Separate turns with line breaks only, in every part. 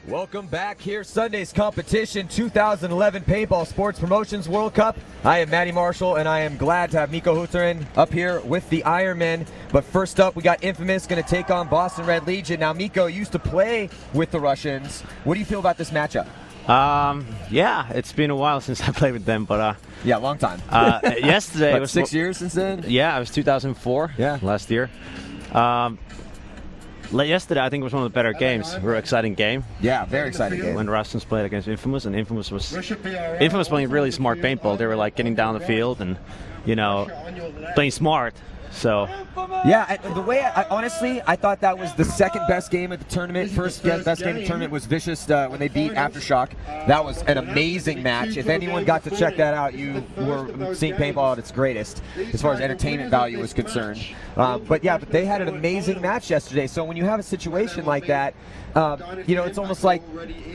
Welcome back here, Sunday's competition, 2011 Paintball Sports Promotions World Cup. I am Matty Marshall, and I am glad to have Mikko Huutonen up here with the Ironmen. But first up, we got Infamous going to take on Boston Red Legion. Now, Mikko used to play with the Russians. What do you feel about this matchup?
Yeah, it's been a while since I played with them, but
yeah, long time.
Yesterday
it
was
6 years since then.
Yeah, it was 2004.
Yeah,
last year. Yesterday, I think it was one of the better games. Very exciting game.
Yeah, very exciting game.
When Russians played against Infamous, and Infamous playing really smart paintball. They were like getting down the field and, playing smart. So,
yeah, the way honestly, I thought that was the second best game of the tournament. First best game of the tournament was Vicious when they beat Aftershock. That was an amazing match. If anyone got to check that out, you were seeing paintball at its greatest as far as entertainment value was concerned. But they had an amazing match yesterday. So when you have a situation like that, it's almost like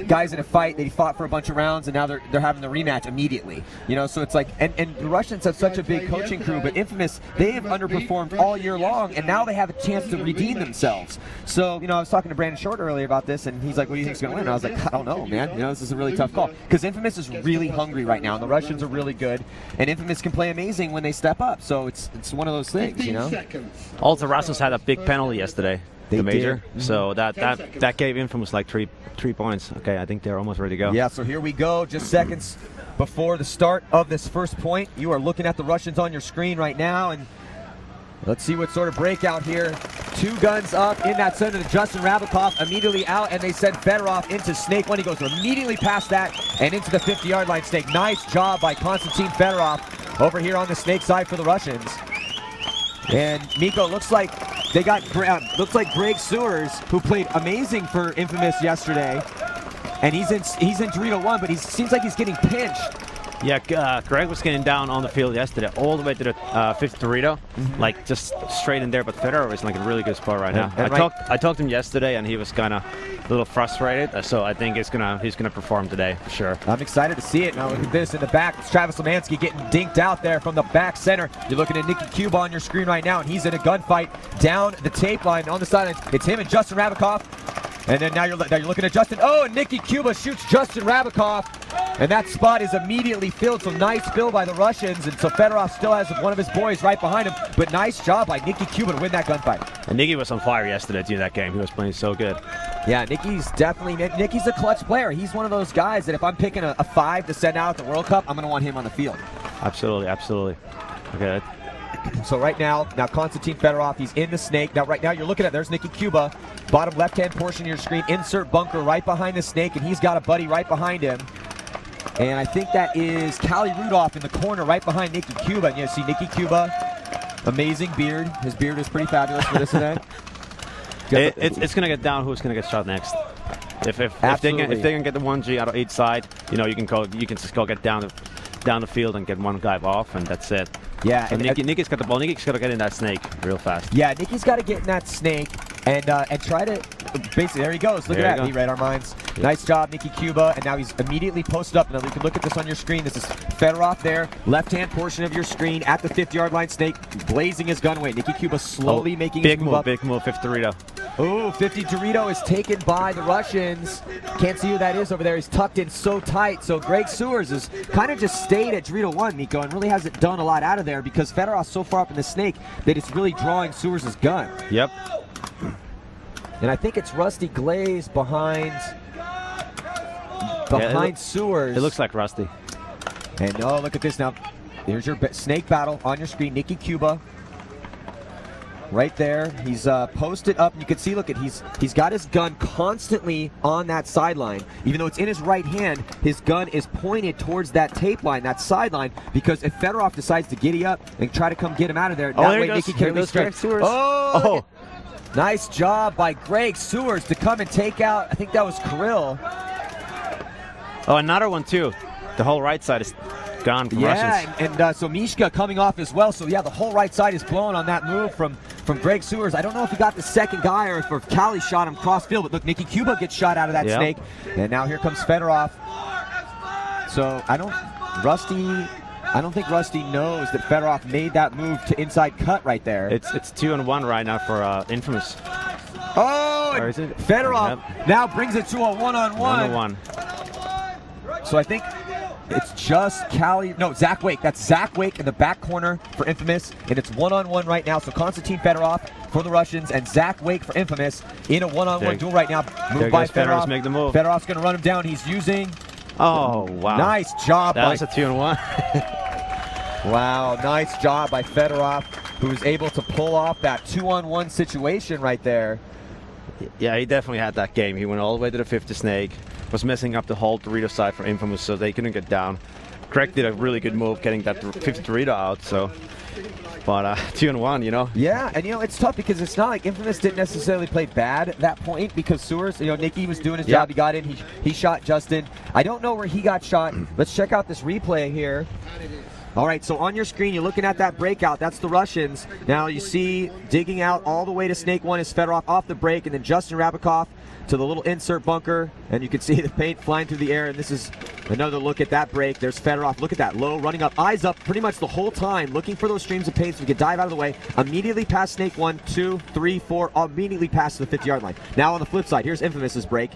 guys in a fight, they fought for a bunch of rounds and now they're having the rematch immediately. So it's like, and the Russians have such a big coaching crew, but Infamous, they have underperformed all year long, and now they have a chance to redeem themselves. So, I was talking to Brandon Short earlier about this, and he's like, what do you think's going to win? And I was like, I don't know, man. This is a really tough call. Because Infamous is really hungry right now, and the Russians are really good, and Infamous can play amazing when they step up. So it's one of those things,
Also, Russians had a big penalty yesterday. The major, so that gave Infamous like three points. Okay, I think they're almost ready to go.
Yeah, so here we go, just seconds before the start of this first point. You are looking at the Russians on your screen right now, and let's see what sort of breakout here. Two guns up in that center to Justin Rabakov, immediately out, and they send Fedorov into Snake One. He goes immediately past that and into the 50-yard line. Snake, nice job by Konstantin Fedorov over here on the Snake side for the Russians. And Mikko, looks like they got Greg Sewers, who played amazing for Infamous yesterday, and he's in Dorito 1, but he seems like he's getting pinched.
Yeah, Greg was getting down on the field yesterday, all the way to the fifth Dorito, like just straight in there. But Fedorov is like in a really good spot right now. I talked to him yesterday, and he was kind of a little frustrated. So I think he's gonna perform today for sure.
I'm excited to see it. Now look at this in the back. It's Travis Lemansky getting dinked out there from the back center. You're looking at Nicky Cuba on your screen right now, and he's in a gunfight down the tape line on the sideline. It's him and Justin Rabakov. And then now you're looking at Justin. Oh, and Nicky Cuba shoots Justin Rabakov. And that spot is immediately filled. So nice fill by the Russians. And so Fedorov still has one of his boys right behind him. But nice job by Nicky Cuba to win that gunfight.
And Nicky was on fire yesterday too, that game. He was playing so good.
Yeah, Nicky's a clutch player. He's one of those guys that if I'm picking a 5 to send out at the World Cup, I'm going to want him on the field.
Absolutely. Okay.
So right now Konstantin Fedorov, he's in the Snake. Right now you're looking at, there's Nicky Cuba, bottom left-hand portion of your screen, insert bunker right behind the Snake, and he's got a buddy right behind him. And I think that is Cali Rudolph in the corner right behind Nicky Cuba. And you see Nicky Cuba, amazing beard. His beard is pretty fabulous for this event.
It's going to get down who's going to get shot next. If they can get the 1G out of each side, you can just go get down the field and get one guy off, and that's it.
Yeah,
so Nicky's got the ball. Nicky's got to get in that Snake real fast.
Yeah, Nicky's got to get in that Snake and try to basically. There he goes. Look at that. He read our minds. Yeah. Nice job, Nicky Cuba. And now he's immediately posted up. Now you can look at this on your screen. This is Fedorov there, left-hand portion of your screen at the 50-yard line. Snake blazing his gun away. Nicky Cuba slowly making his move up.
Big move, fifth Dorito.
Ooh, 50 Dorito is taken by the Russians. Can't see who that is over there. He's tucked in so tight. So Greg Sewers has kind of just stayed at Dorito 1, Mikko, and really hasn't done a lot out of there because Fedorov's so far up in the Snake that it's really drawing Sewers' gun.
Yep.
And I think it's Rusty Glaze behind Sewers.
It looks like Rusty.
And look at this now. There's your Snake battle on your screen. Nicky Cuba. Right there, he's posted up. You can see, look at he's got his gun constantly on that sideline. Even though it's in his right hand, his gun is pointed towards that tape line, that sideline, because if Fedorov decides to giddy up and try to come get him out of there, that way Nicky can be straight. Oh! Nice job by Greg Sewers to come and take out, I think that was Kirill.
Oh, another one too. The whole right side is gone from Russians.
And so Mishka coming off as well. So yeah, the whole right side is blown on that move from Greg Sewers. I don't know if he got the second guy or if Cali shot him cross field, but look, Nicky Cuba gets shot out of that Snake. And now here comes Fedorov. So I don't think Rusty knows that Fedorov made that move to inside cut right there.
It's 2-1 right now for Infamous.
Oh, Oh,
Or
and
is it?
Fedorov now brings it to a one-on-one.
1-on-1.
So I think it's just Zach Wake. That's Zach Wake in the back corner for Infamous, and it's one-on-one right now. So Konstantin Fedorov for the Russians and Zach Wake for Infamous in a one-on-one duel right now. Move by Fedorov.
Make the move.
Fedorov's going to run him down. He's using.
Oh, wow.
Nice job.
That was a 2-on-1.
Wow, nice job by Fedorov, who's able to pull off that 2-on-1 situation right there.
Yeah, he definitely had that game. He went all the way to the 50 snake, was messing up the whole Dorito side for Infamous, so they couldn't get down. Greg did a really good move getting that 50 Dorito out, so. But 2-on-1, you know?
Yeah, and you know, it's tough because it's not like Infamous didn't necessarily play bad at that point because Sewers, you know, Nicky was doing his job. He got in, he shot Justin. I don't know where he got shot. Let's check out this replay here. All right, so on your screen, you're looking at that breakout. That's the Russians. Now you see digging out all the way to Snake 1 is Fedorov off the break, and then Justin Rabikov to the little insert bunker, and you can see the paint flying through the air, and this is another look at that break. There's Fedorov. Look at that, low, running up, eyes up pretty much the whole time, looking for those streams of paint so we can dive out of the way, immediately past Snake 1, 2, 3, 4, immediately past the 50-yard line. Now on the flip side, here's Infamous's break.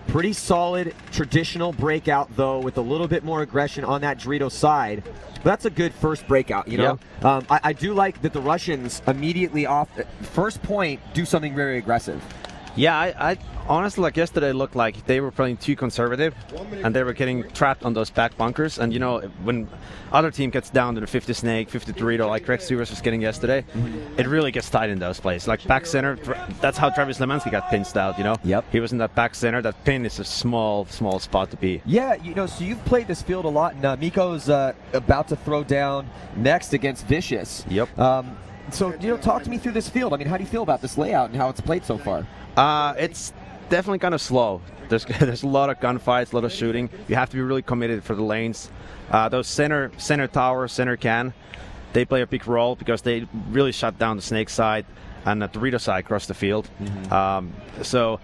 Pretty solid traditional breakout, though, with a little bit more aggression on that Dorito side. But that's a good first breakout, you know?
Yep.
I do like that the Russians immediately off first point do something very aggressive.
Yeah, I honestly, like yesterday, looked like they were playing too conservative, and they were getting trapped on those back bunkers. And you know, when other team gets down to the 50 snake, 50 Dorito, like Greg Stewart was getting yesterday, it really gets tight in those plays. Like back center, that's how Travis Lemansky got pinched out. You know, he was in that back center. That pin is a small spot to be.
Yeah, you know, so you've played this field a lot, and Miko's about to throw down next against Vicious.
Yep.
So, you know, talk to me through this field. I mean, how do you feel about this layout and how it's played so far?
It's definitely kind of slow. There's a lot of gunfights, a lot of shooting. You have to be really committed for the lanes. Those center tower, center can, they play a big role because they really shut down the snake side and the Dorito side across the field. So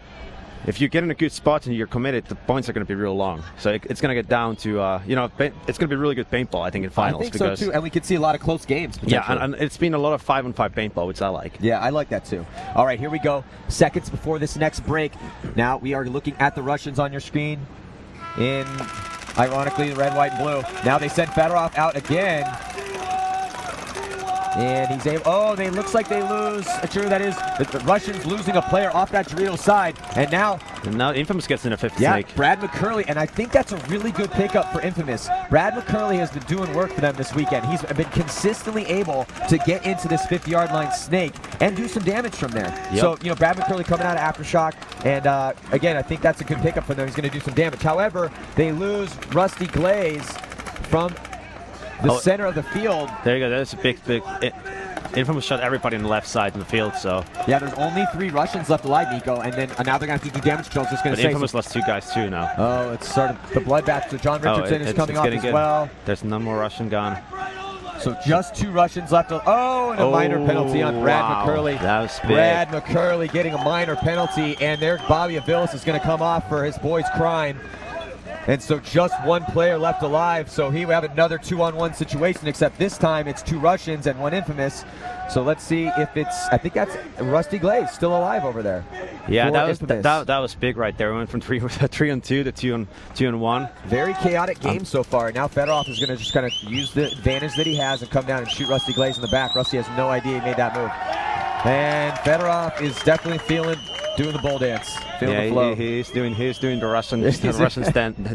if you get in a good spot and you're committed, the points are going to be real long. So it's going to get down to, you know, it's going to be really good paintball, I think, in finals.
I think so, too. And we could see a lot of close games.
Yeah, and it's been a lot of 5-on-5 paintball, which I like.
Yeah, I like that, too. All right, here we go. Seconds before this next break. Now we are looking at the Russians on your screen in, ironically, the red, white, and blue. Now they send Fedorov out again. And he's able, it looks like they lose. True, that is the Russians losing a player off that Dorito side. And now
Infamous gets in a 50
yeah,
snake.
Brad McCurley, and I think that's a really good pickup for Infamous. Brad McCurley has been doing work for them this weekend. He's been consistently able to get into this 50-yard line snake and do some damage from there. So, you know, Brad McCurley coming out of Aftershock, and again, I think that's a good pickup for them. He's going to do some damage. However, they lose Rusty Glaze from the center of the field.
There you go. That's a big. Infamous shot everybody on the left side in the field, so.
Yeah, there's only 3 Russians left alive, Nico, and then now they're going to have to do damage control. Just going to say.
Infamous lost 2 guys too now.
Oh, it's started the bloodbath. So John Richardson is coming off as well.
There's no more Russian gone.
So just 2 Russians left. And a minor penalty on Brad McCurley.
That was big.
Brad McCurley getting a minor penalty, and there Bobby Avilas is going to come off for his boy's crime. And so just 1 player left alive, so he will have another 2-on-1 situation, except this time it's 2 Russians and 1 Infamous. So let's see if it's, I think that's Rusty Glaze still alive over there.
Yeah, that was big right there. We went from 3-on-2 to 2-on-1.
Very chaotic game so far. Now Fedorov is going to just kind of use the advantage that he has and come down and shoot Rusty Glaze in the back. Rusty has no idea he made that move. And Fedorov is definitely doing the bull dance. Feeling the flow.
He's doing the Russian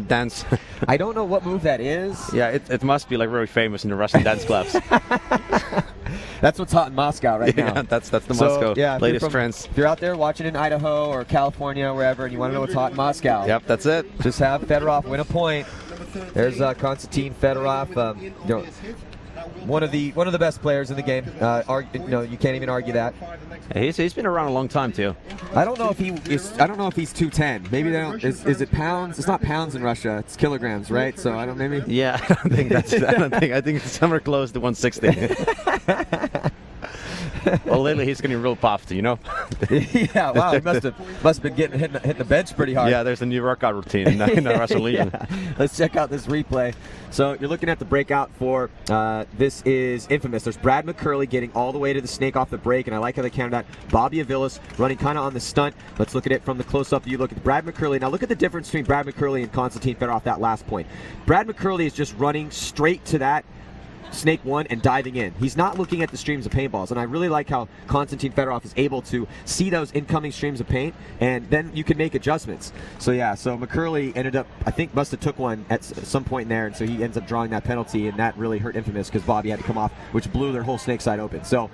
dance.
I don't know what move that is.
Yeah, it must be like very famous in the Russian dance clubs.
That's what's hot in Moscow right now.
Yeah, that's the Moscow latest trends.
If you're out there watching in Idaho or California, wherever, and you want to know what's hot in Moscow,
yep, that's it.
Just have Fedorov win a point. There's Konstantin Fedorov. You know, one of the best players in the game. You can't even argue that.
He's been around a long time too.
I don't know if he's 210. Maybe they don't. Is it pounds? It's not pounds in Russia. It's kilograms, right? So I don't. Maybe.
Yeah, I don't think that's. I think it's somewhere close to 160. Well, lately he's getting real puffed, you know.
Yeah, wow, he must have been hitting the bench pretty hard.
Yeah, there's a new workout routine in the Russian Legion.
Yeah. Let's check out this replay. So you're looking at the breakout for this is Infamous. There's Brad McCurley getting all the way to the snake off the break, and I like how they counted that. Bobby Avilas running kind of on the stunt. Let's look at it from the close-up. You look at Brad McCurley. Now look at the difference between Brad McCurley and Konstantin Fedorov that last point. Brad McCurley is just running straight to that snake one and diving in. He's not looking at the streams of paintballs, and I really like how Konstantin Fedorov is able to see those incoming streams of paint, and then you can make adjustments. So yeah, so McCurley ended up, I think, must have took one at some point in there, and so he ends up drawing that penalty, and that really hurt Infamous because Bobby had to come off, which blew their whole snake side open. So,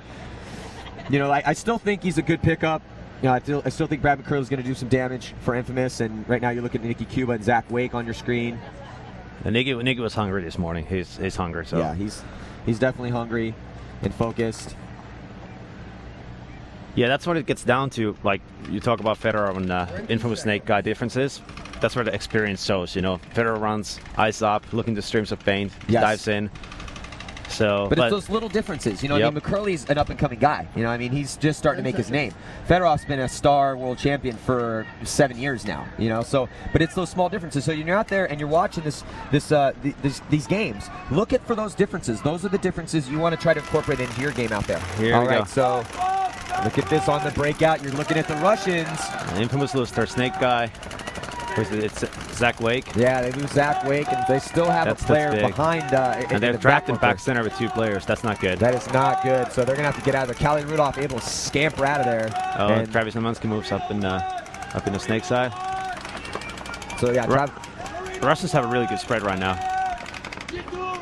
you know, I still think he's a good pickup. You know, I still think Brad McCurley is going to do some damage for Infamous, and right now you're looking at Nicky Cuba and Zach Wake on your screen.
And Nicky was hungry this morning. He's hungry. So
yeah, he's definitely hungry and focused.
Yeah, that's what it gets down to. Like you talk about Fedorov and Infamous Snake guy differences. That's where the experience shows. You know, Fedorov runs eyes up, looking to streams of paint,
yes.
Dives in. So,
but it's those little differences, you know.
Yep.
I mean, McCurley's an up-and-coming guy. You know, I mean, he's just starting to make his name. Fedorov's been a star world champion for 7 years now. You know, so but it's those small differences. So you're out there and you're watching these games. Look for those differences. Those are the differences you want to try to incorporate into your game out there.
Here we go.
So look at this on the breakout. You're looking at the Russians.
Infamous lose their snake guy. It's Zach Wake.
Yeah, they lose Zach Wake, and they still have a player behind.
And they're trapped in back center with 2 players. That's not good.
That is not good. So they're going to have to get out of there. Callie Rudolph able to scamper out of there.
Oh, and Travis Nemansky moves up in the snake side.
So yeah,
the Russians have a really good spread right now.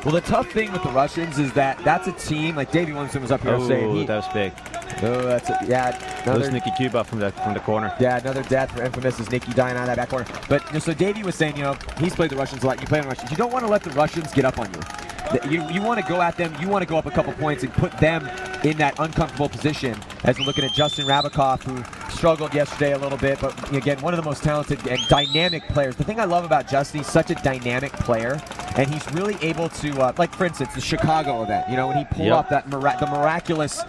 Well, the tough thing with the Russians is that that's a team like Davey Williamson was up here saying.
That was big.
Oh, that's it. Yeah.
There's Nicky Cuba from the corner.
Yeah, another death for Infamous is Nicky dying out of that back corner. But you know, so Davey was saying, you know, he's played the Russians a lot. You play the Russians. You don't want to let the Russians get up on you. You want to go at them. You want to go up a couple points and put them in that uncomfortable position. As we're looking at Justin Rabakov, who struggled yesterday a little bit, but again, one of the most talented and dynamic players. The thing I love about Justin, he's such a dynamic player, and he's really able to, like for instance, the Chicago event. You know, when he pulled off that the miraculous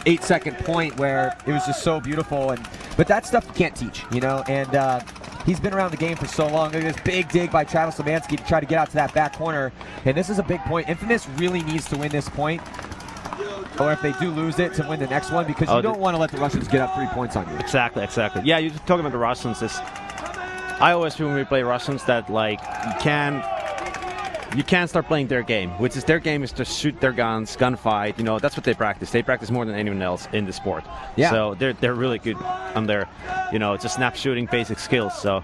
8-second point where it was just so beautiful, but that stuff you can't teach, you know, and he's been around the game for so long. Look at this big dig by Travis Lemansky to try to get out to that back corner, and this is a big point. Infamous really needs to win this point, or if they do lose it, to win the next one, because you don't want to let the Russians get up 3 points on you.
Exactly. Yeah, you're talking about the Russians. I always feel when we play Russians that like you can't start playing their game, which is their game is to shoot their guns, gunfight. You know, that's what they practice. They practice more than anyone else in the sport.
Yeah.
So they're really good on their, you know, just snap shooting basic skills. So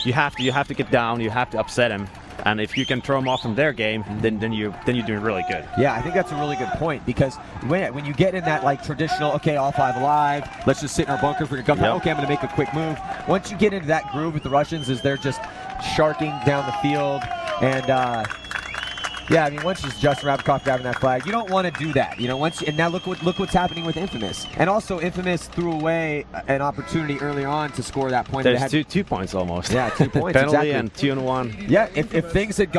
you have to get down. You have to upset them. And if you can throw them off from their game, then you're doing really good.
Yeah, I think that's a really good point, because when you get in that like traditional, okay, all 5 alive, let's just sit in our bunker for your gunfight.
Yep.
Okay, I'm going to make a quick move. Once you get into that groove with the Russians, is they're just sharking down the field. And yeah, I mean, once it's Justin Rabakov grabbing that flag, you don't want to do that. You know, and now look what's happening with Infamous. And also, Infamous threw away an opportunity earlier on to score that point.
There's 2 points almost.
Yeah, 2 points.
Penalty
exactly.
and 2-1.
Yeah, if things had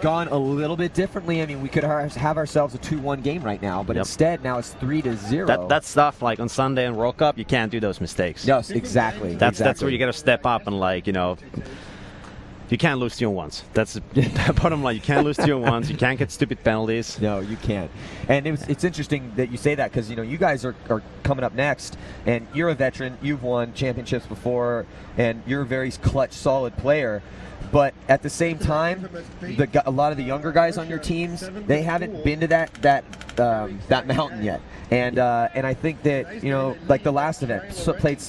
gone a little bit differently, I mean, we could have ourselves a 2-1 game right now. But instead, now it's 3-0.
That stuff like on Sunday in World Cup, you can't do those mistakes.
Yes, exactly.
That's where you got to step up and like, you know. You can't lose 2-1s. That's the bottom line. You can't lose 2-1s. You can't get stupid penalties.
No, you can't. And it's interesting that you say that, because you know, you guys are coming up next, and you're a veteran. You've won championships before, and you're a very clutch, solid player. But at the same time, a lot of the younger guys on your teams, they haven't been to that mountain yet. And I think that, you know, like the last event,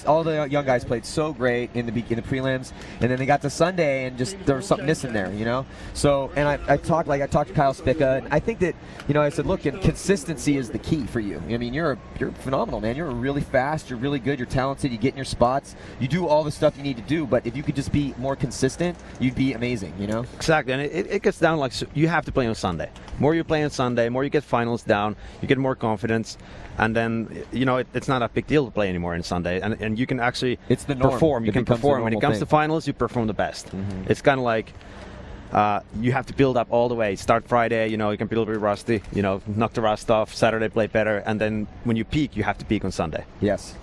all the young guys played so great in the prelims, and then they got to Sunday and just there was something missing there, you know. So, and I talked to Kyle Spica, and I think that, you know, I said, look, and consistency is the key for you. I mean, you're phenomenal, man. You're really fast. You're really good. You're talented. You get in your spots. You do all the stuff you need to do. But if you could just be more consistent, you'd be amazing, you know.
Exactly, and it gets down like, so you have to play on Sunday. More you play on Sunday, more you get finals down. You get more confidence. And then, you know, it's not a big deal to play anymore on Sunday. And you can actually
perform.
You can perform. When it comes to finals, you perform the best. Mm-hmm. It's kind of like, you have to build up all the way. Start Friday, you can be a little bit rusty, knock the rust off. Saturday play better, and then when you peak, you have to peak on Sunday.
Yes.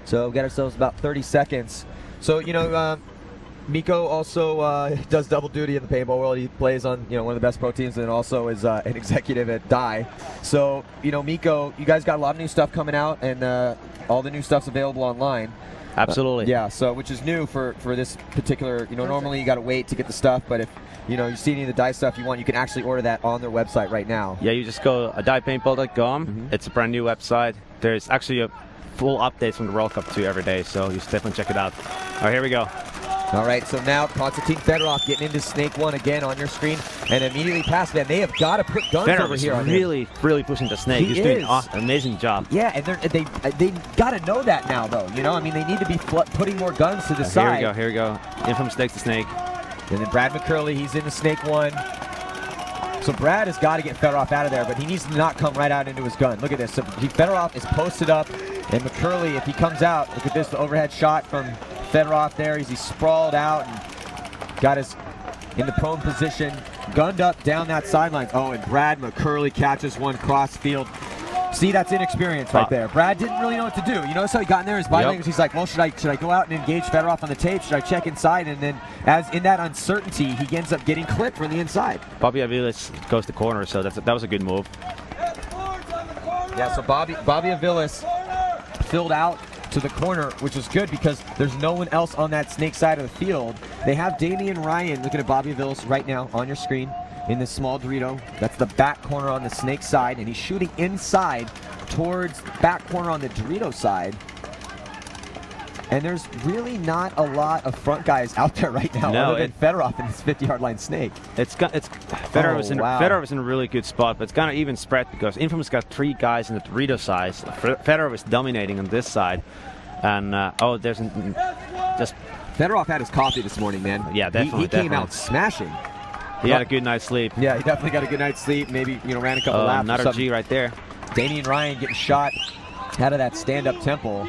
So we got ourselves about 30 seconds. So Mikko also does double duty in the paintball world. He plays on one of the best pro teams, and also is an executive at Die. So Mikko, you guys got a lot of new stuff coming out, and all the new stuff's available online.
Absolutely.
Yeah. So which is new for this particular. Normally you got to wait to get the stuff, but if you see any of the Die stuff you want, you can actually order that on their website right now.
Yeah, you just go diepaintball.com.
Mm-hmm.
It's a brand new website. There's actually a full updates from the World Cup too every day, so you should definitely check it out. All right, here we go.
All right, so now Konstantin Fedorov getting into Snake 1 again on your screen, and immediately past that, they have got to put guns over here on him.
Really pushing the Snake. He's doing an amazing job.
Yeah, and they got to know that now, though. I mean, they need to be putting more guns to the side.
Here we go. Infamous takes the Snake.
And then Brad McCurley, he's in the Snake 1. So Brad has got to get Fedorov out of there, but he needs to not come right out into his gun. Look at this. So Fedorov is posted up, and McCurley, if he comes out, look at this, the overhead shot from Fedorov there. He's sprawled out and got his in the prone position, gunned up down that sideline. Oh, and Brad McCurley catches one cross field. See, that's inexperience right there. Brad didn't really know what to do. So he got in there, his body language, he's like, well, should I go out and engage Fedorov on the tape? Should I check inside? And then as in that uncertainty, he ends up getting clipped from the inside.
Bobby Aviles goes to corner, so that was a good move.
Yeah, so Bobby Aviles filled out to the corner, which is good because there's no one else on that Snake side of the field. They have Damian Ryan looking at Bobby Aviles right now on your screen in this small Dorito. That's the back corner on the Snake side, and he's shooting inside towards back corner on the Dorito side. And there's really not a lot of front guys out there right now other than Fedorov in this 50-yard line Snake.
Fedorov is in a really good spot, but it's kind of even spread because Infamous got 3 guys in the Dorito side. Fedorov is dominating on this side. And, there's just...
Fedorov had his coffee this morning, man.
Yeah, definitely.
He came out smashing.
He had a good night's sleep.
Yeah, he definitely got a good night's sleep. Maybe, ran a couple laps.
Another G right there.
Damian Ryan getting shot out of that stand-up temple.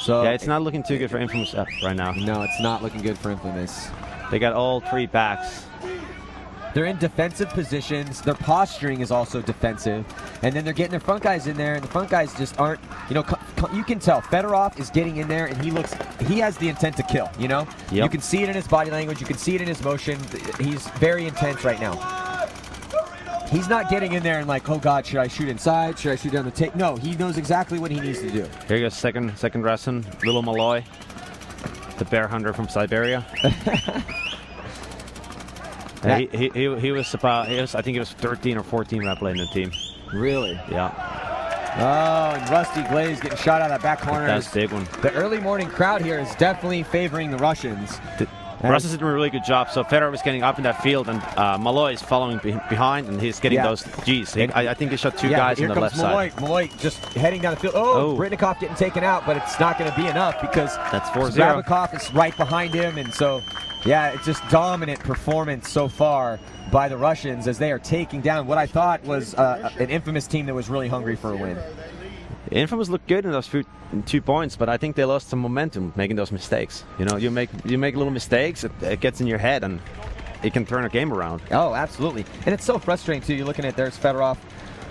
So
yeah, it's not looking too good for Infamous right now.
No, it's not looking good for Infamous.
They got all 3 backs.
They're in defensive positions. Their posturing is also defensive. And then they're getting their front guys in there, and the front guys just aren't, you can tell Fedorov is getting in there, and he has the intent to kill,
Yep.
You can see it in his body language. You can see it in his motion. He's very intense right now. He's not getting in there and like, oh God, should I shoot inside? Should I shoot down the tape? No, he knows exactly what he needs to do.
Here goes second Russian, Little Malloy, the bear hunter from Siberia. He was I think he was 13 or 14 when I played in the team.
Really?
Yeah.
Oh, and Rusty Glaze getting shot out of that back corner.
That's a big one.
The early morning crowd here is definitely favoring the Russians.
Russians is doing a really good job. So Fedorov is getting up in that field, and Malloy is following behind, and he's getting those Gs. I think he shot 2 guys on the left side.
Malloy just heading down the field. Oh, Britnikov getting taken out, but it's not going to be enough because
that's 4-0.
Zabakov is right behind him, and so it's just dominant performance so far by the Russians as they are taking down what I thought was an Infamous team that was really hungry for a win.
Infamous looked good in those 2 points, but I think they lost some momentum making those mistakes. You make little mistakes, it gets in your head, and it can turn a game around.
Oh, absolutely. And it's so frustrating, too. You're looking at there's Fedorov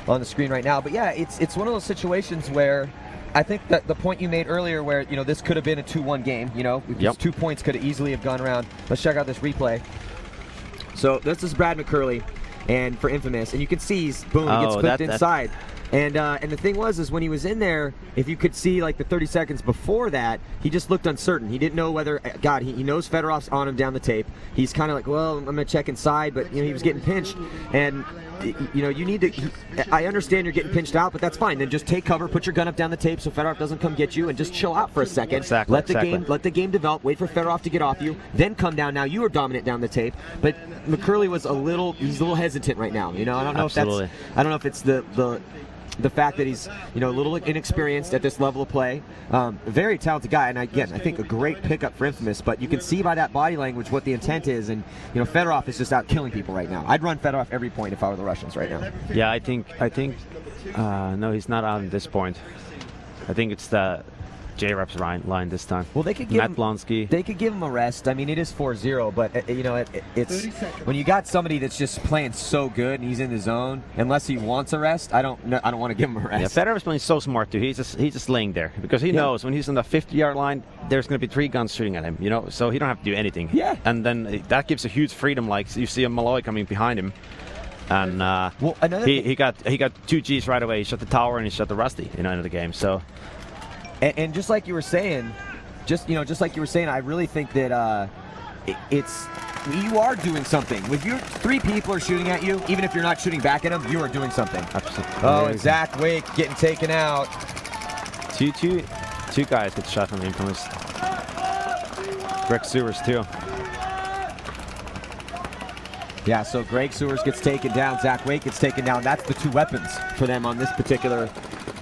on the screen right now. But, yeah, it's one of those situations where I think that the point you made earlier where, this could have been a 2-1 game, These 2 points could have easily have gone around. Let's check out this replay. So this is Brad McCurley and for Infamous, and you can see he gets clipped inside. And the thing was when he was in there, if you could see like the 30 seconds before that, he just looked uncertain. He didn't know whether, he knows Fedorov's on him down the tape. He's kind of like, well, I'm going to check inside, but he was getting pinched. And you need to, I understand you're getting pinched out, but that's fine. Then just take cover, put your gun up down the tape so Fedorov doesn't come get you, and just chill out for a second.
Exactly.
Let the game develop, wait for Fedorov to get off you, then come down. Now you are dominant down the tape. But McCurley was he's a little hesitant right now. I don't know if it's the fact that he's a little inexperienced at this level of play. Very talented guy, and again, I think a great pickup for Infamous, but you can see by that body language what the intent is, and Fedorov is just out killing people right now. I'd run Fedorov every point if I were the Russians right now.
Yeah, I think no, he's not out at this point. I think it's the J-Rep's line this time.
Well, they could give
Matt Blonsky.
They could give him a rest. I mean, it is 4-0, but it's when you got somebody that's just playing so good and he's in the zone. Unless he wants a rest, I don't want to give him a rest.
Yeah, Federer's playing so smart too. He's just laying there because he knows when he's on the 50-yard line, there's going to be 3 guns shooting at him. So he don't have to do anything.
Yeah.
And then that gives a huge freedom. Like you see a Malloy coming behind him. And he got 2 Gs right away. He shot the tower and he shot the Rusty end of the game. So,
and just like you were saying, I really think that you are doing something. If 3 people are shooting at you, even if you're not shooting back at them, you are doing something.
Absolutely.
Oh, and Zach Wake getting taken out.
Two guys get shot from Infamous. Greg Sewers too.
Yeah, so Greg Sewers gets taken down, Zach Wake gets taken down. That's the 2 weapons for them on this particular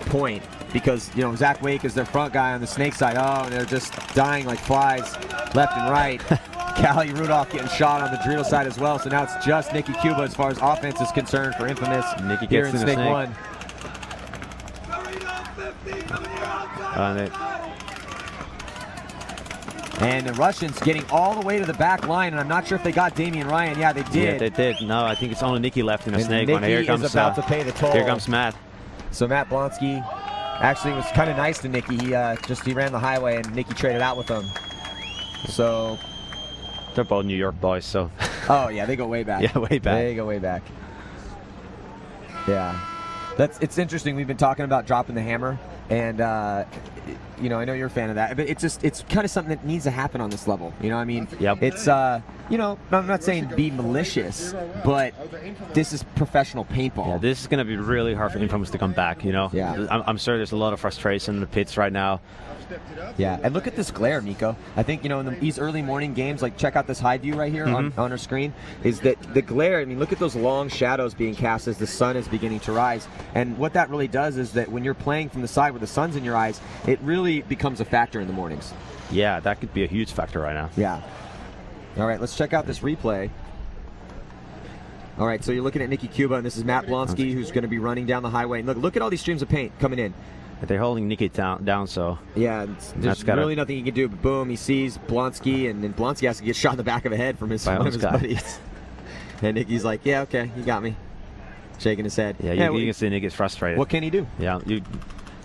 point because, Zach Wake is their front guy on the Snake side. Oh, and they're just dying like flies left and right. Callie Rudolph getting shot on the Dorito side as well. So now it's just Nikki Cuba as far as offense is concerned for Infamous
Nikki
here
gets
in Snake 1. And the Russians getting all the way to the back line, and I'm not sure if they got Damian Ryan. Yeah, they did.
Yeah, they did. No, I think it's only Nikki left in a Snake.
Nikki
Here comes,
is about to pay the toll.
Here comes Matt.
So Matt Blonsky actually was kind of nice to Nikki. He ran the highway, and Nikki traded out with him. So
they're both New York boys, so.
Oh yeah, they go way back.
Yeah, way back.
They go way back. Yeah, it's interesting. We've been talking about dropping the hammer, and I know you're a fan of that, but it's kind of something that needs to happen on this level. I mean,
yep.
It's I'm not saying be malicious, but this is professional paintball.
Yeah, this is going to be really hard for Infamous to come back.
Yeah.
I'm sure there's a lot of frustration in the pits right now.
Yeah, and look at this glare, Nico. I think, in these early morning games, like check out this high view right here on our screen, is that the glare, I mean, look at those long shadows being cast as the sun is beginning to rise. And what that really does is that when you're playing from the side where the sun's in your eyes, it really becomes a factor in the mornings.
Yeah, that could be a huge factor right now.
Yeah. All right, let's check out this replay. All right, so you're looking at Nikki Cuba, and this is Matt Blonsky, who's going to be running down the highway. And look at all these streams of paint coming in.
They're holding Nikki down, so...
Yeah, there's really nothing he can do. But boom, he sees Blonsky, and then Blonsky has to get shot in the back of the head from one of his buddies. And Nikki's like, yeah, okay, you got me. Shaking his head.
Yeah, you can see Nikki's frustrated.
What can he do?
Yeah,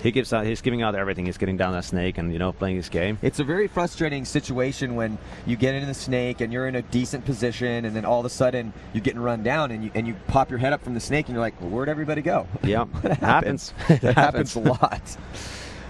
he's giving out everything. He's getting down that Snake and, playing his game.
It's a very frustrating situation when you get into the Snake and you're in a decent position, and then all of a sudden you're getting run down, and you pop your head up from the Snake, and you're like, well, where'd everybody go?
Yeah,
it happens. It happens a lot.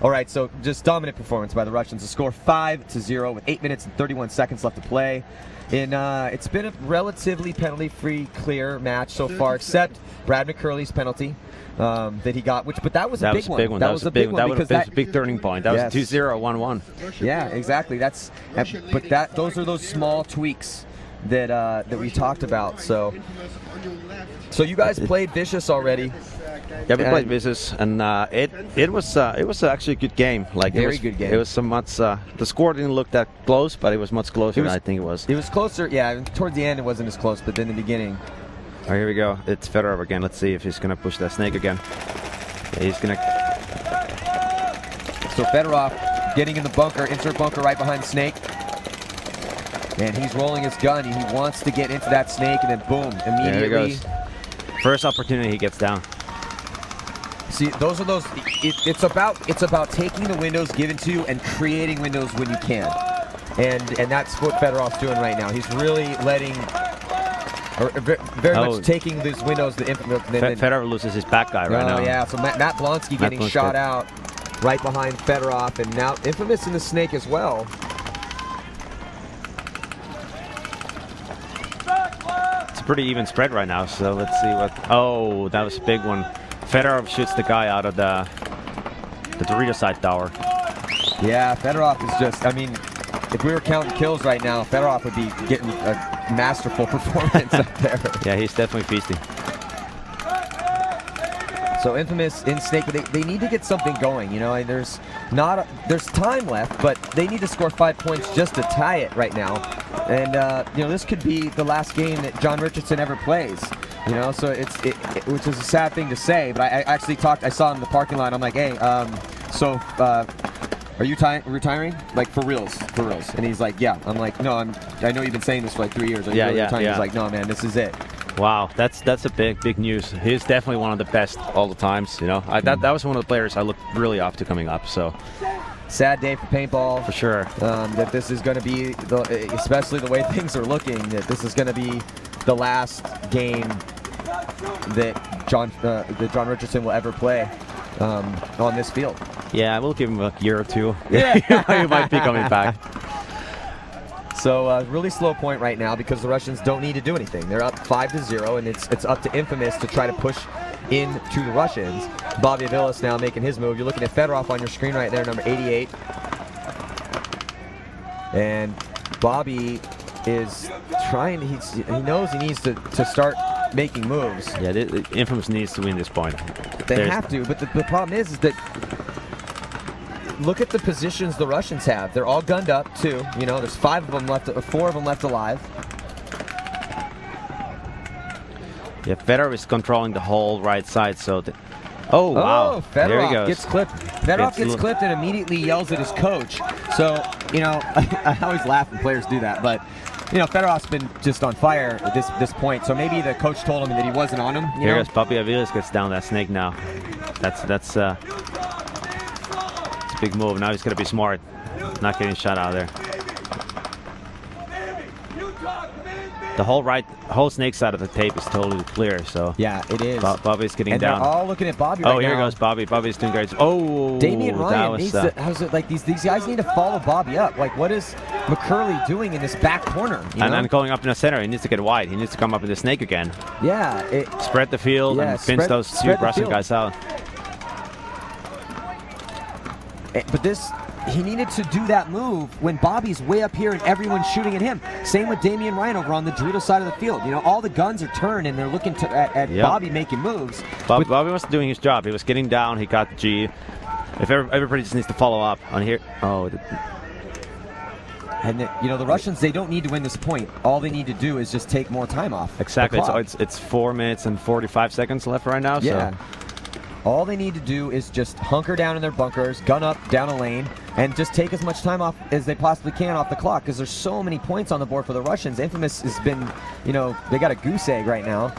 All right, so just dominant performance by the Russians. The score 5-0 with 8 minutes and 31 seconds left to play. It's been a relatively penalty-free, clear match so far, except Brad McCurley's penalty that he got, but that was a big one. That was a big one.
That was a big turning point. That was 2-0, 1-1.
Yeah, exactly. Those are those small tweaks that we talked about. So you guys played Vicious already.
Yeah, we played Vicious, and it was actually a good game.
Very good game.
It was so much. The score didn't look that close, but it was much closer than I think it was.
It was closer. Yeah, towards the end it wasn't as close, but then the beginning.
All right, here we go. It's Federer again. Let's see if he's going to push that Snake again. Yeah, he's going to...
So Fedorov getting in the bunker, insert bunker right behind Snake. And he's rolling his gun. He wants to get into that Snake, and then boom, immediately.
There he goes. First opportunity he gets down.
See, those are those... It's about taking the windows given to you and creating windows when you can. And that's what Fedorov's doing right now. He's really letting... very much taking these windows.
Federer loses his back guy right now.
Oh, yeah. So Matt Blonsky getting shot out right behind Fedorov, and now Infamous in the Snake as well.
It's a pretty even spread right now, so let's see what... Oh, that was a big one. Fedorov shoots the guy out of the Dorito side tower.
Yeah, Fedorov is just... I mean, if we were counting kills right now, Fedorov would be getting a masterful performance up there.
Yeah, he's definitely feasting.
So Infamous in Snake, they need to get something going. There's time left, but they need to score 5 points just to tie it right now. And this could be the last game that John Richardson ever plays. So which is a sad thing to say, but I actually I saw him in the parking lot. I'm like, hey, are you retiring? Like, for reals, for reals. And he's like, yeah. I'm like, no, I know you've been saying this for like 3 years. Are you really retiring? He's like, no, man, this is it.
Wow, that's a big news. He's definitely one of the best all the times. You know, that was one of the players I looked really up to coming up. So
sad day for paintball.
For sure.
That this is going to be, especially the way things are looking, that this is going to be the last game that John Richardson will ever play on this field.
Yeah, we'll give him a year or two. Yeah, he might be coming back.
So really slow point right now because the Russians don't need to do anything. They're up 5-0, and it's up to Infamous to try to push into the Russians. Bobby Aviles now making his move. You're looking at Fedorov on your screen right there, number 88. And Bobby is trying, he knows he needs to start making moves.
Yeah, Infamous needs to win this point.
They have to, but the problem is that look at the positions the Russians have. They're all gunned up too. You know, there's 4 of them left alive.
Yeah, Fedorov is controlling the whole right side, so oh wow,
Fedorov
there he goes.
Gets clipped. Fedorov gets clipped and immediately yells at his coach. So, you know, I always laugh when players do that, but you know, Fedorov's been just on fire at this point. So maybe the coach told him that he wasn't on him.
Here goes Bobby Aviles, gets down that snake now. That's a big move. Now he's gonna be smart, not getting shot out of there. The whole snake side of the tape is totally clear. So
yeah, it is.
Bobby's getting down.
They're all looking at Bobby right now.
Oh, here goes Bobby. Bobby's doing great. Oh,
Damian Ryan needs to. How's it like? These guys need to follow Bobby up. Like, what is McCurley doing in this back corner?
And then going up in the center, he needs to get wide. He needs to come up in the snake again.
Yeah.
Spread the field and finish those two Russian guys out.
But he needed to do that move when Bobby's way up here and everyone's shooting at him. Same with Damian Ryan over on the Dorito side of the field. You know, all the guns are turned and they're looking at Bobby making moves.
Bobby was doing his job. He was getting down. He got the G. If everybody just needs to follow up on here. Oh.
And you know, the Russians, they don't need to win this point. All they need to do is just take more time off.
Exactly. So it's 4 minutes and 45 seconds left right now.
Yeah.
So.
All they need to do is just hunker down in their bunkers, gun up down a lane, and just take as much time off as they possibly can off the clock because there's so many points on the board for the Russians. Infamous has been, you know, they got a goose egg right now.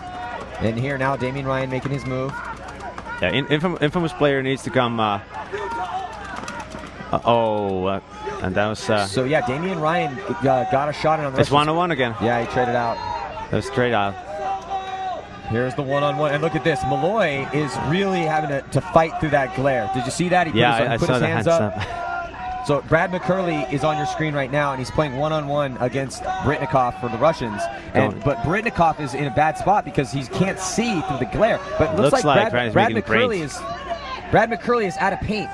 And here now, Damian Ryan making his move.
Yeah, Infamous player needs to come. And that was.
So yeah, Damian Ryan got a shot in on the
It's 1-1 again.
Yeah, he traded out.
That was straight out.
Here's the one-on-one, and look at this. Malloy is really having to fight through that glare. Did you see that? He put his hands up. So Brad McCurley is on your screen right now, and he's playing one-on-one against Britnikov for the Russians. But Britnikov is in a bad spot because he can't see through the glare. But it looks like Brad McCurley is out of paint.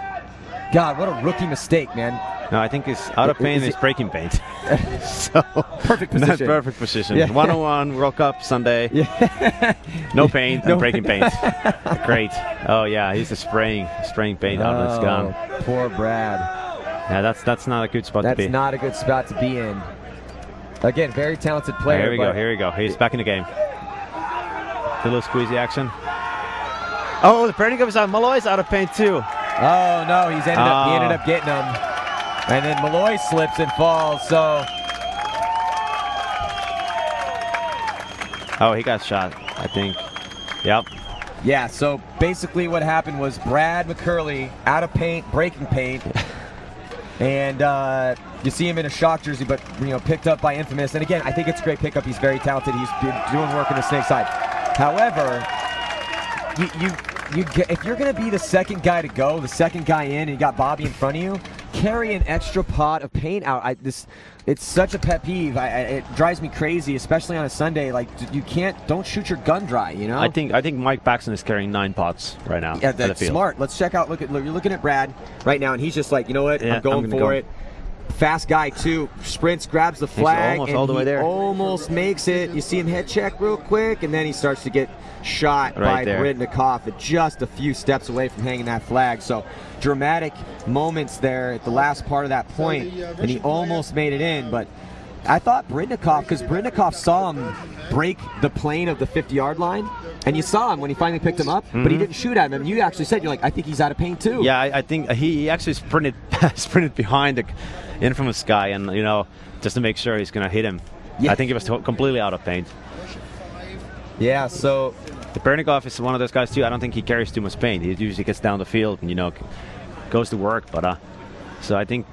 God, what a rookie mistake, man.
No, I think he's out of paint and he's breaking paint. So
perfect position.
Not perfect position.
Yeah.
101 World Cup Sunday.
Yeah.
No paint and breaking paint. Great. Oh yeah, he's just spraying paint out and it's gone.
Poor Brad.
Yeah, that's not a good spot to be.
That's not a good spot to be in. Again, very talented player.
Here we go. He's back in the game. A little squeezy action. Oh, the Britnikov is out. Malloy's out of paint too.
Oh no, he ended up getting him. And then Malloy slips and falls, so.
Oh, he got shot, I think. Yep.
Yeah, so basically what happened was Brad McCurley out of paint, breaking paint. And you see him in a shock jersey, but picked up by Infamous. And again, I think it's a great pickup. He's very talented. He's been doing work on the snake side. However, if you're going to be the second guy to go, the second guy in, and you got Bobby in front of you, carry an extra pot of paint out. It's such a pet peeve. It drives me crazy, especially on a Sunday. Like, don't shoot your gun dry. You know.
I think Mike Paxton is carrying 9 pots right now.
Yeah, that's smart. Let's check out. You're looking at Brad right now, and he's just like, you know what? Yeah, I'm going for it. Fast guy too. Sprints, grabs the flag,
almost all the way there.
Almost makes it. You see him head check real quick, and then he starts to get shot by Britnikov at just a few steps away from hanging that flag. So dramatic moments there at the last part of that point, and he almost made it in. But I thought Brindikov, because Brindikov saw him break the plane of the 50-yard line, and you saw him when he finally picked him up, but he didn't shoot at him. You actually said, you're like, I think he's out of paint too.
Yeah, I think he actually sprinted behind the infamous guy, and just to make sure he's going to hit him. Yeah. I think he was completely out of paint.
Yeah, so
the Brindikov is one of those guys too. I don't think he carries too much paint. He usually gets down the field and goes to work. But so I think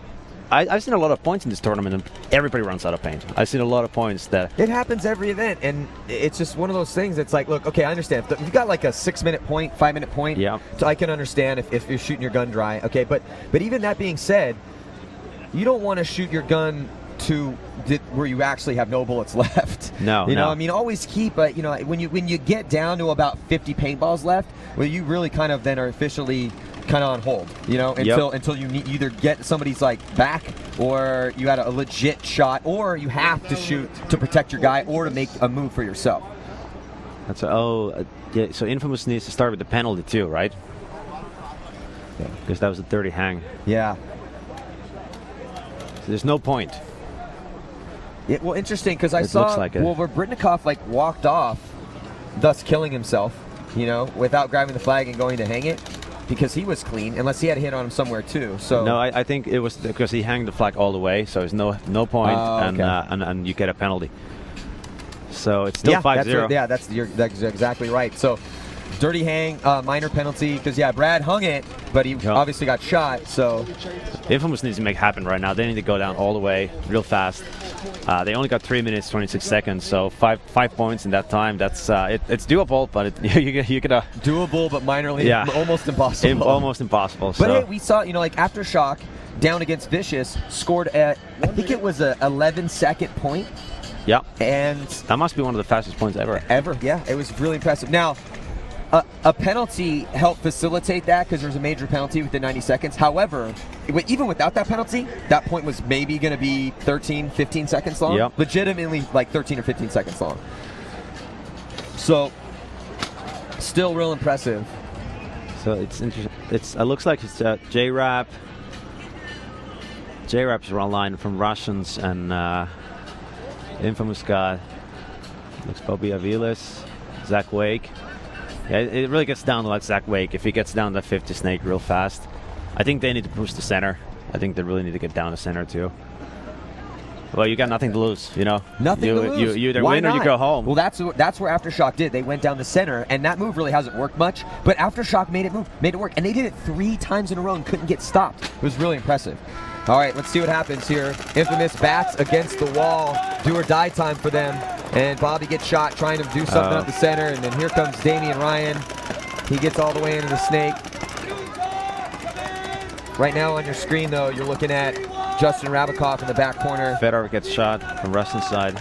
I've seen a lot of points in this tournament, and everybody runs out of paint. I've seen a lot of points that
it happens every event, and it's just one of those things. It's like, look, okay, I understand. If you've got like a 6-minute point, 5-minute point,
yeah,
so I can understand if you're shooting your gun dry. Okay, but even that being said, you don't want to shoot your gun to where you actually have no bullets left.
No,
I mean, always keep. When you get down to about 50 paintballs left, well, you really kind of then are officially kind of on hold, until you either get somebody's like back, or you had a legit shot, or you have to shoot to protect your guy or to make a move for yourself.
That's yeah. So Infamous needs to start with the penalty too, right?
Yeah.
Because that was a dirty hang.
Yeah.
So there's no point.
Yeah, well, interesting, because I saw where Brindikov walked off, thus killing himself, without grabbing the flag and going to hang it, because he was clean, unless he had a hit on him somewhere too. So
no, I think it was because he hung the flag all the way, so there's no point,
okay.
and you get a penalty. So it's still 5-0.
Yeah, that's exactly right. So dirty hang, minor penalty, because Brad hung it, but he obviously got shot. So
Infamous needs to make happen right now. They need to go down all the way, real fast. They only got 3 minutes 26 seconds, so five points in that time. That's it's doable, but you could
doable, but minorly almost impossible.
Almost impossible.
But hey, we saw Aftershock down against Vicious scored at, I think it was a 11-second point.
Yeah,
and
that must be one of the fastest points ever.
Yeah, it was really impressive. Now, a penalty helped facilitate that, because there was a major penalty within 90 seconds. However, even without that penalty, that point was maybe going to be 13, 15 seconds long.
Yep.
Legitimately, like 13 or 15 seconds long. So, still real impressive.
So it's interesting. It looks like it's J-Rap. J-Rap's online from Russians, and Infamous guy. Looks Bobby Aviles, Zach Wake. Yeah, it really gets down to like Zach Wake. If he gets down to 50 snake real fast, I think they need to push the center. I think they really need to get down to center too. Well, you got nothing to lose,
Nothing to lose.
You either win or you go home.
Well, that's where Aftershock did. They went down the center, and that move really hasn't worked much. But Aftershock made it work, and they did it 3 times in a row and couldn't get stopped. It was really impressive. All right, let's see what happens here. Infamous bats against the wall. Do or die time for them. And Bobby gets shot trying to do something up the center, and then here comes Damian Ryan. He gets all the way into the snake. Right now on your screen, though, you're looking at Justin Rabikoff in the back corner.
Fedor gets shot from Russian side.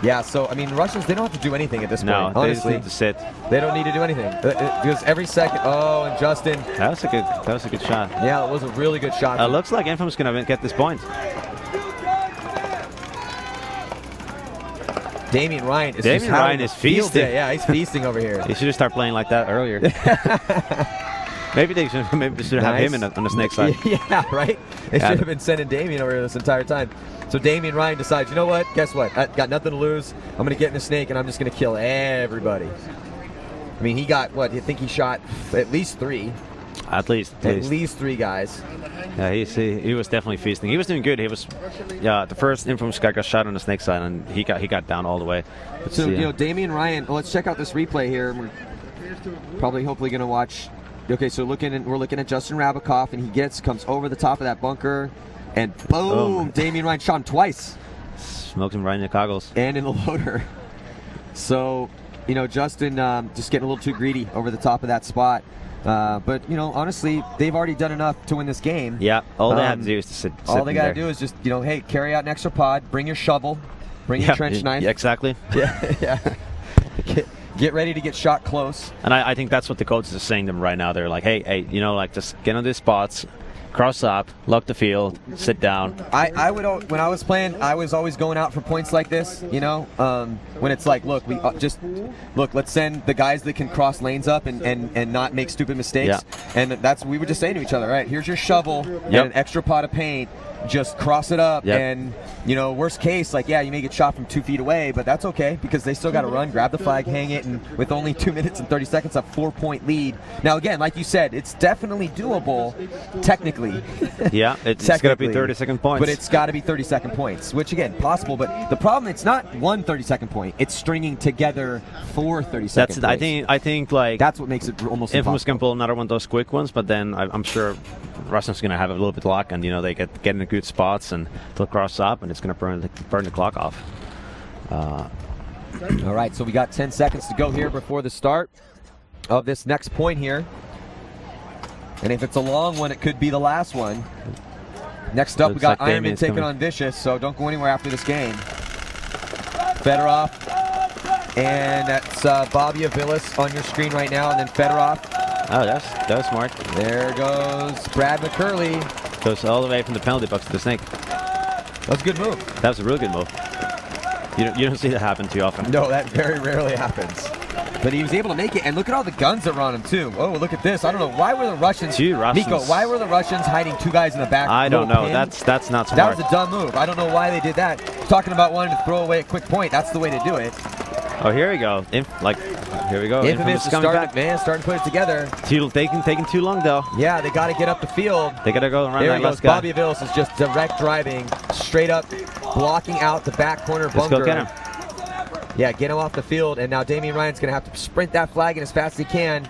Yeah, so, I mean, Russians, they don't have to do anything at this point.
No,
honestly.
They just need to sit.
They don't need to do anything. Because every second, and Justin.
That was a good shot.
Yeah, it was a really good shot.
Looks like Infamous going to get this point.
Damian Ryan is
feasting.
Yeah, he's feasting over here.
He should have started playing like that earlier. Maybe they should have him on the snake side.
Yeah, right? They should have been sending Damian over here this entire time. So Damian Ryan decides, you know what? Guess what? I got nothing to lose. I'm going to get in the snake, and I'm just going to kill everybody. I mean, he got, I think he shot at least 3.
At least
3 guys.
Yeah, he was definitely feasting. He was doing good. He was, the first Infamous guy got shot on the snake side, and he got down all the way.
So Damian Ryan. Well, let's check out this replay here. We're hopefully going to watch. Okay, so we're looking at Justin Rabikoff, and he comes over the top of that bunker, and boom! Damian Ryan shot him twice.
Smoked him right in the goggles.
And in the loader. So, Justin just getting a little too greedy over the top of that spot. But, honestly, they've already done enough to win this game.
Yeah, all they have to do is to sit
all they got
to
do is just, hey, carry out an extra pod, bring your shovel, bring your trench knife.
Yeah, exactly.
Yeah. Get ready to get shot close.
And I think that's what the coaches are saying to them right now. They're like, hey, just get on these spots, cross up, lock the field, sit down.
I would when I was playing, I was always going out for points like this. You know, when it's like, look, we let's send the guys that can cross lanes up and not make stupid mistakes.
Yeah.
And that's we were just saying to each other, right? Here's your shovel and an extra pot of paint. Just cross it up, and you know, worst case, like you may get shot from 2 feet away, but that's okay because they still got to run, grab the flag, hang it, and with only 2 minutes and 30 seconds, a 4-point lead. Now, again, like you said, it's definitely doable, technically.
Yeah, it's got to be 30-second points,
but it's got to be 30-second points, which again, possible. But the problem, it's not one 30-second point; it's stringing together 4 30-second points.
I think like
that's what makes it almost
Infamous
impossible.
can pull another one of those quick ones, but then I'm sure Russians going to have a little bit of luck, and you know they get in the good spots, and they'll cross up, and it's going to burn the clock off.
All right, so we got 10 seconds to go here before the start of this next point here, and if it's a long one, it could be the last one. Next up, we got Ironman taking on Vicious, so don't go anywhere after this game. Fedorov, and that's Bobby Avilas on your screen right now, and then Fedorov.
Oh, that was smart.
There goes Brad McCurley.
Goes all the way from the penalty box to the snake.
That was a good move.
That was a real good move. You don't see that happen too often.
No, that very rarely happens. But he was able to make it, and look at all the guns that were on him too. Oh, look at this! I don't know why were the Russians. Nico, why were the Russians hiding 2 guys in the back?
I don't know. That's not smart.
That was a dumb move. I don't know why they did that. Talking about wanting to throw away a quick point. That's the way to do it.
Oh, here we go. Here we go.
Infamous is starting to put it together.
Taking too long though.
Yeah, they got to get up the field.
They got to go around
there
that last
guy.
guy.
Bobby Avilas is just direct driving, straight up, blocking out the back corner bunker.
Let's go get him.
Yeah, get him off the field, and now Damian Ryan's going to have to sprint that flag in as fast as he can.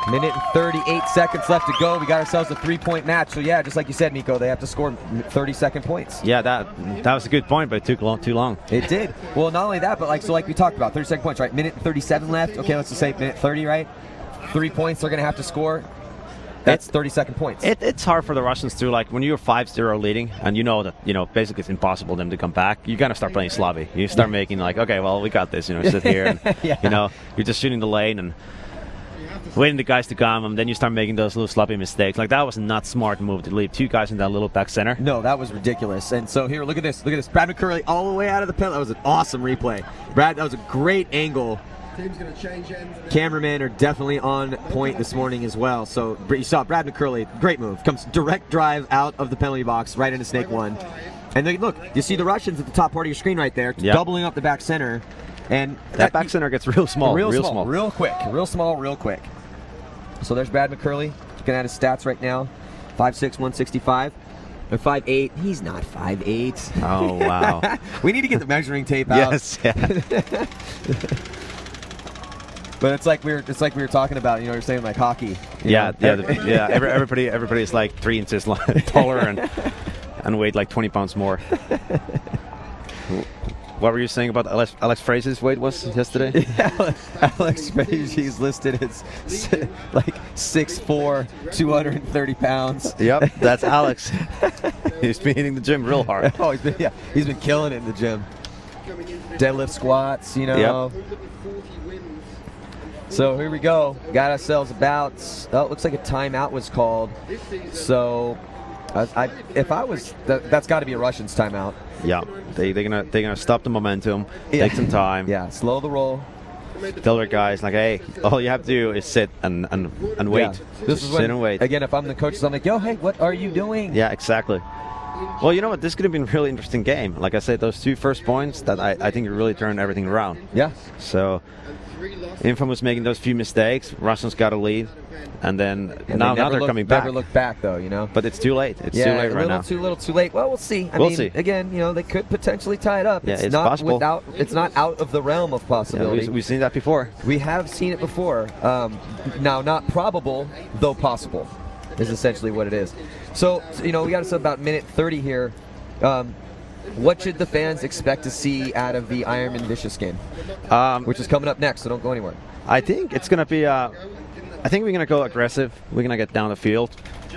Minute and 38 seconds left to go. We got ourselves a 3-point match. So yeah, just like you said, Nico, they have to score 30-second points.
Yeah, that was a good point, but it took too long.
It did. Well, not only that, but like we talked about, 30-second points, right? Minute and 37 left. Okay, let's just say minute 30, right? 3 points they're going to have to score. That's 30-second points.
It's hard for the Russians to, like, when you're 5-0 leading, and you know that, basically it's impossible for them to come back, you gotta start playing sloppy. You start making like, okay, well, we got this, sit here, and, you're just shooting the lane and waiting the guys to come, and then you start making those little sloppy mistakes. Like, that was not smart move to leave 2 guys in that little back center.
No, that was ridiculous. And so here, look at this. Brad McCurley all the way out of the penalty. That was an awesome replay. Brad, that was a great angle. Cameramen are definitely on point this morning as well. So you saw Brad McCurley, great move. Comes direct drive out of the penalty box right into Snake 1. And then look, you see the Russians at the top part of your screen right there, doubling up the back center. And
that back center gets real small. Real small.
Real quick. Real small, real quick. So there's Brad McCurley. Looking at his stats right now. 5'6", 165. Or 5'8". He's not 5'8".
Oh, wow.
We need to get the measuring tape out.
Yes, yeah.
But it's like we were talking about, you're saying like hockey.
Everybody's like 3 inches taller and weighed like 20 pounds more. What were you saying about Alex Fraser's weight was yesterday?
Yeah, Alex Fraser's listed as like 6'4", 230 pounds.
Yep, that's Alex. He's been hitting the gym real hard.
Oh, he's been killing it in the gym. Deadlift squats, Yep. So here we go. Got ourselves about. Oh, it looks like a timeout was called. So, that's got to be a Russians timeout.
Yeah, they're gonna stop the momentum, take some time.
Yeah, slow the roll.
Tell their guys like, hey, all you have to do is sit and wait.
Yeah. This is when,
sit and wait.
Again, if I'm the coach, I'm like, yo, hey, what are you doing?
Yeah, exactly. Well, you know what? This could have been a really interesting game. Like I said, those 2 first points that I think really turned everything around.
Yeah.
So, Infamous making those few mistakes. Russians got a lead, and then now they're coming back.
Never look back though, But
it's too late. It's too late right now.
Too little, too late. Well, we'll see.
We'll see.
Again, they could potentially tie it up.
Yeah, it's not possible.
It's not out of the realm of possibility.
Yeah, we've seen that before.
We have seen it before. Now, not probable, though possible, is essentially what it is. So we got us about minute 30 here. What should the fans expect to see out of the Ironman Vicious game, which is coming up next? So don't go anywhere.
I think it's gonna be. I think we're gonna go aggressive. We're gonna get down the field,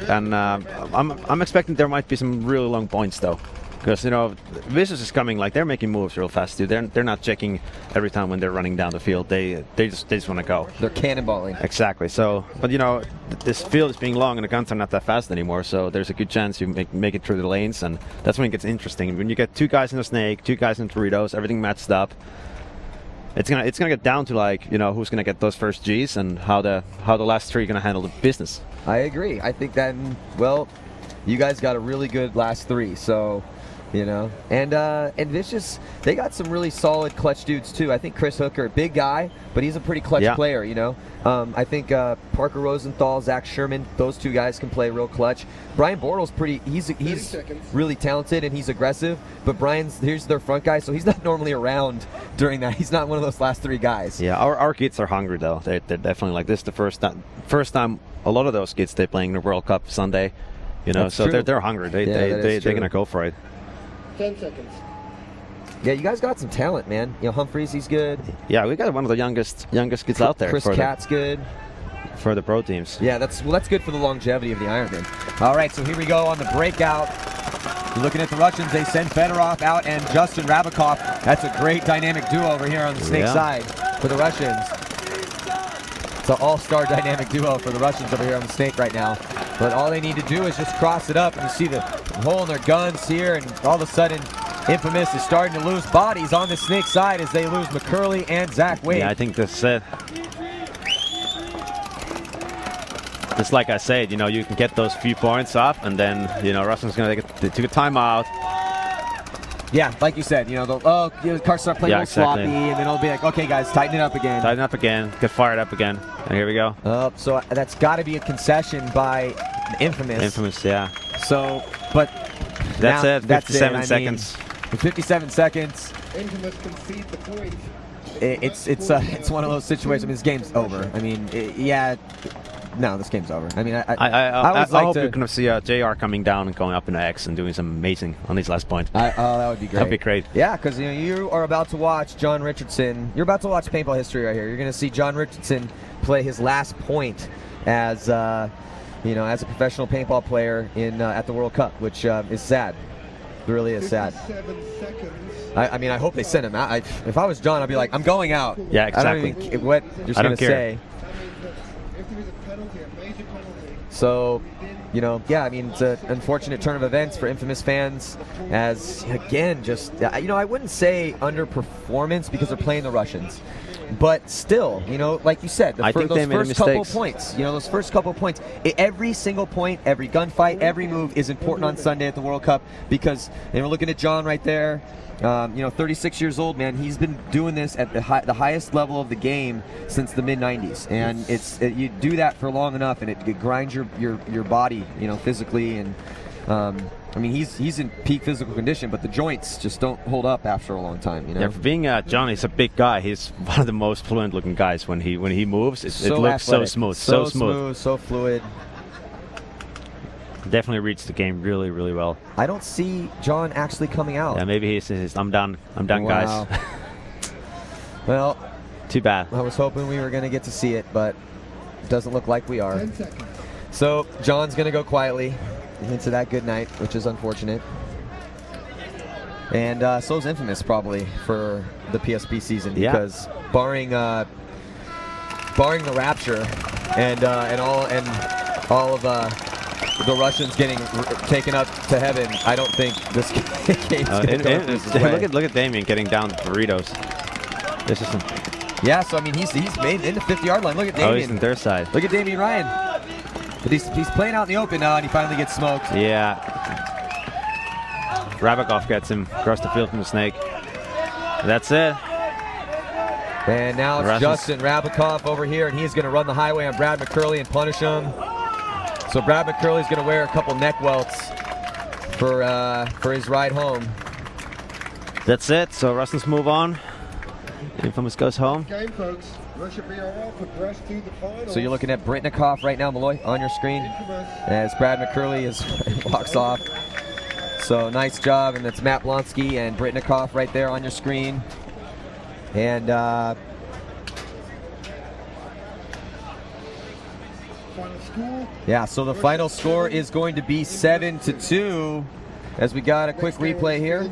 and I'm expecting there might be some really long points though. Because, Vicious is coming, like, they're making moves real fast, too. They're not checking every time when they're running down the field. They just want to go.
They're cannonballing.
Exactly. So, but, this field is being long and the guns are not that fast anymore, so there's a good chance you make it through the lanes, and that's when it gets interesting. When you get 2 guys in the snake, 2 guys in Doritos, everything matched up, it's gonna get down to, like, who's gonna get those first Gs and how the last 3 are gonna handle the business.
I agree. I think that, well, you guys got a really good last 3, so... and Vicious, they got some really solid clutch dudes too. I think Chris Hooker, big guy, but he's a pretty clutch player, I think Parker Rosenthal, Zach Sherman, those 2 guys can play real clutch. Brian Bortles he's really talented and he's aggressive, but here's their front guy, so he's not normally around during that. He's not one of those last 3 guys.
Yeah, our kids are hungry though. They're definitely like this. The first time a lot of those kids, they're playing the World Cup Sunday,
That's
so
true.
they're hungry. They're gonna go for it.
10 seconds.
Yeah, you guys got some talent, man. Humphreys, he's good.
Yeah, we got one of the youngest kids out there.
Chris Catt's good.
For the pro teams.
Yeah, that's good for the longevity of the Ironman. All right, so here we go on the breakout. You're looking at the Russians. They send Fedorov out and Justin Rabakov. That's a great dynamic duo over here on the snake side for the Russians. It's an all-star dynamic duo for the Russians over here on the snake right now. But all they need to do is just cross it up, and you see the hole in their guns here, and all of a sudden, Infamous is starting to lose bodies on the snake side as they lose McCurley and Zach Wade.
Yeah, I think this is it. Just like I said, you can get those few points up, and then, Russians going to take a timeout.
Yeah, like you said, the cars start playing a little sloppy, and then it'll be like, okay, guys, tighten it up again.
Tighten up again, get fired up again, and here we go.
So that's got to be a concession by Infamous.
Infamous, yeah.
So, but
that's
now,
it. 57 seconds.
57 seconds.
Infamous concede the point.
It's one of those situations. I mean, this game's over. I mean, no, this game's over. I mean,
I hope you're going to see JR coming down and going up in the X and doing some amazing on these last points.
That would be great.
That'd be great.
Yeah, because you are about to watch John Richardson. You're about to watch paintball history right here. You're going to see John Richardson play his last point as as a professional paintball player at the World Cup, which is sad. It really is sad.
57 seconds.
I mean, I hope they send him out. If I was John, I'd be like, I'm going out.
Yeah, exactly.
I don't even what you're going to say.
If there is a penalty, a major penalty.
So, I mean, it's an unfortunate turn of events for Infamous fans as, again, just, I wouldn't say underperformance because they're playing the Russians. But still, like you said, those first couple points, those first couple points, every single point, every gunfight, every move is important on Sunday at the World Cup because, we're looking at John right there, 36 years old, man. He's been doing this at the highest level of the game since the mid-90s, and you do that for long enough, and it grinds your body, physically, and I mean, he's in peak physical condition, but the joints just don't hold up after a long time.
Yeah, for being John, he's a big guy. He's one of the most fluent-looking guys when he moves. It looks so smooth, so smooth,
so fluid.
Definitely reads the game really, really well.
I don't see John actually coming out.
Yeah, maybe he's I'm done,
wow.
Guys.
Well,
too bad.
I was hoping we were going to get to see it, but it doesn't look like we are.
10 seconds.
So John's going to go quietly into that good night, which is unfortunate. And so's Infamous probably for the PSP season because barring the Rapture and all of the Russians getting taken up to heaven, I don't think this game's going to go this way.
Look at Damien getting down the Doritos. This is
yeah, so I mean he's made in the 50-yard line. Look at Damien.
Oh, he's on their side.
Look at Damien Ryan. But he's playing out in the open now, and he finally gets smoked.
Yeah. Rabakov gets him across the field from the snake. That's it.
And now it's Justin Rabakov over here, and he's going to run the highway on Brad McCurley and punish him. So Brad McCurley's going to wear a couple neck welts for his ride home.
That's it. So Russians move on. Infamous goes home.
Game, folks. Russia BRL progressed to the finals.
So you're looking at Britnikov right now, Malloy, on your screen, as Brad McCurley walks off. So nice job, and that's Matt Blonsky and Britnikov right there on your screen. And
Final score.
yeah, so the final score is going to be 7-2 as we got a quick replay here.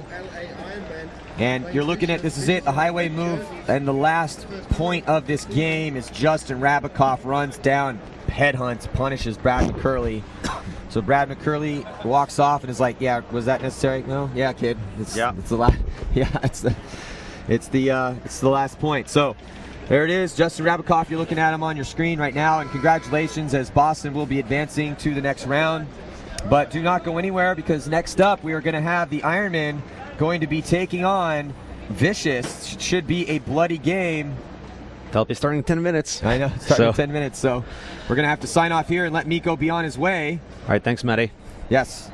And you're looking at, this is it, the highway move, and the last point of this game is Justin Rabikoff runs down, headhunts, punishes Brad McCurley. So Brad McCurley walks off and is like, yeah, was that necessary? No, yeah, kid. It's the last. Yeah, it's the last point. So there it is, Justin Rabikoff. You're looking at him on your screen right now, and congratulations, as Boston will be advancing to the next round. But do not go anywhere, because next up we are going to have the Ironman going to be taking on Vicious. Should be a bloody game.
They'll be starting in 10 minutes.
I know, starting in 10 minutes. So we're going to have to sign off here and let Miko be on his way.
All right, thanks, Matty.
Yes.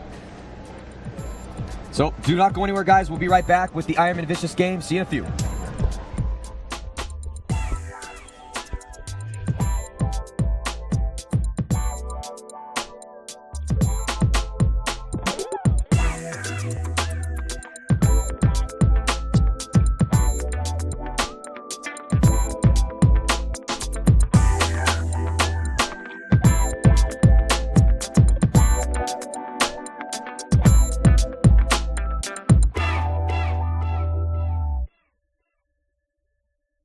So do not go anywhere, guys. We'll be right back with the Ironman Vicious game. See you in a few.